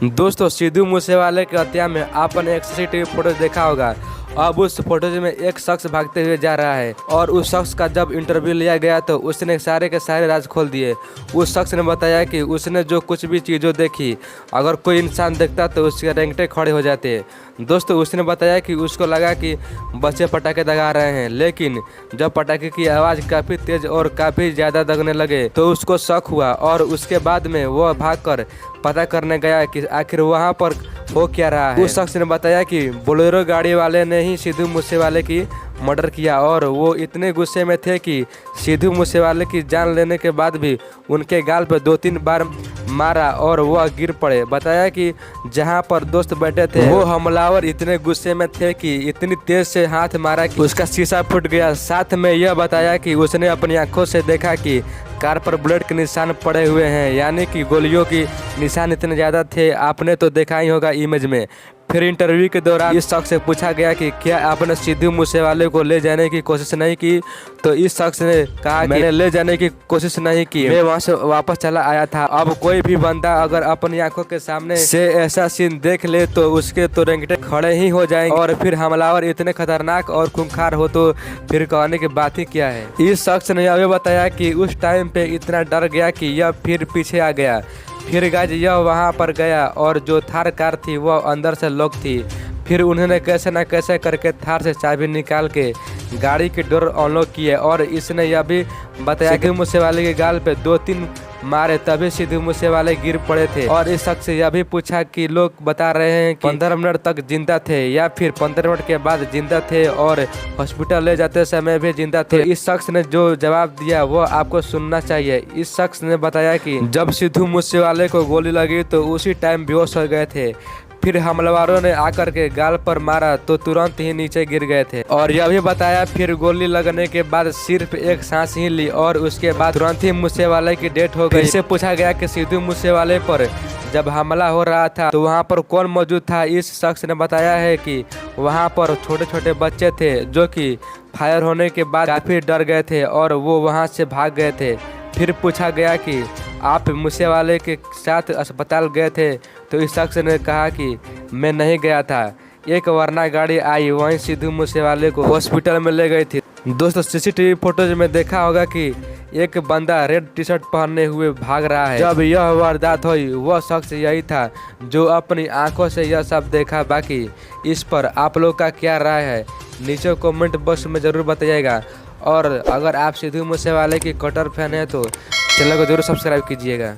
दोस्तों सिद्धू मूसेवाले के हत्या में आपने एक सीसीटीवी फुटेज देखा होगा। अब उस फुटेज में एक शख्स भागते हुए जा रहा है और उस शख्स का जब इंटरव्यू लिया गया तो उसने सारे के सारे राज खोल दिए। उस शख्स ने बताया कि उसने जो कुछ भी चीज़ों देखी, अगर कोई इंसान देखता तो उसके रेंगटे खड़े हो जाते। दोस्तों उसने बताया कि उसको लगा कि बच्चे पटाखे दगा रहे हैं, लेकिन जब पटाखे की आवाज़ काफ़ी तेज और काफ़ी ज़्यादा दगने लगे तो उसको शक हुआ और उसके बाद में वह भागकर पता करने गया कि आखिर वहाँ पर हो क्या रहा है। उस शख्स ने बताया कि बोलेरो गाड़ी वाले ने ही सिद्धू मूसेवाले की मर्डर किया और वो इतने गुस्से में थे कि सिद्धू मूसेवाले की जान लेने के बाद भी उनके गाल पर 2-3 बार मारा और वह गिर पड़े। बताया कि जहां पर दोस्त बैठे थे वो हमलावर इतने गुस्से में थे कि इतनी तेज से हाथ मारा कि उसका शीशा फूट गया। साथ में यह बताया कि उसने अपनी आंखों से देखा कि कार पर बुलेट के निशान पड़े हुए हैं, यानी कि गोलियों की निशान इतने ज़्यादा थे। आपने तो देखा ही होगा इमेज में। फिर इंटरव्यू के दौरान इस शख्स से पूछा गया कि क्या आपने सिद्धू मूसेवाले को ले जाने की कोशिश नहीं की, तो इस शख्स ने कहा मैंने ले जाने की कोशिश नहीं की, मैं वहां से वापस चला आया था। अब कोई भी बंदा अगर अपनी आंखों के सामने से ऐसा सीन देख ले तो उसके तो रेंगटे खड़े ही हो जाएंगे, और फिर हमलावर इतने खतरनाक और खूंखार हो तो फिर कहने की बात ही क्या है। इस शख्स ने यह भी बताया कि उस टाइम पे इतना डर गया कि यह फिर पीछे आ गया। फिर गाइस यह वहां पर गया और जो थार कार थी वह अंदर से लॉक थी। फिर उन्होंने कैसे न कैसे करके थार से चाबी निकाल के गाड़ी के डोर अनलॉक किए और इसने यह भी बताया सिद्धू मूसेवाले के गाल पे 2-3 मारे, तभी सिद्धू मूसेवाले गिर पड़े थे। और इस शख्स से यह भी पूछा कि लोग बता रहे हैं कि 15 मिनट तक जिंदा थे या फिर 15 मिनट के बाद जिंदा थे और हॉस्पिटल ले जाते समय भी जिंदा थे। इस शख्स ने जो जवाब दिया वो आपको सुनना चाहिए। इस शख्स ने बताया कि जब सिद्धू मूसेवाले को गोली लगी तो उसी टाइम बेहोश हो गए थे। फिर हमलावरों ने आकर के गाल पर मारा तो तुरंत ही नीचे गिर गए थे। और यह भी बताया फिर गोली लगने के बाद सिर्फ एक सांस ही ली और उसके बाद तुरंत ही मूसेवाले की डेथ हो गई। इससे पूछा गया कि सिद्धू मूसेवाले पर जब हमला हो रहा था तो वहां पर कौन मौजूद था। इस शख्स ने बताया है कि वहां पर छोटे छोटे बच्चे थे जो कि फायर होने के बाद काफी डर गए थे और वो वहां से भाग गए थे। फिर पूछा गया कि आप मूसेवाले के साथ अस्पताल गए थे, तो इस शख्स ने कहा कि मैं नहीं गया था, एक वरना गाड़ी आई वहीं सिद्धू मूसेवाले को हॉस्पिटल में ले गई थी। दोस्तों सीसीटीवी फुटेज में देखा होगा कि एक बंदा रेड टी शर्ट पहने हुए भाग रहा है। जब यह वारदात हुई वह शख्स यही था जो अपनी आंखों से यह सब देखा। बाकी इस पर आप लोग का क्या राय है नीचे कमेंट बॉक्स में ज़रूर बताइएगा। और अगर आप सिद्धू मूसेवाले की कट्टर फैन है तो चैनल को जरूर सब्सक्राइब कीजिएगा।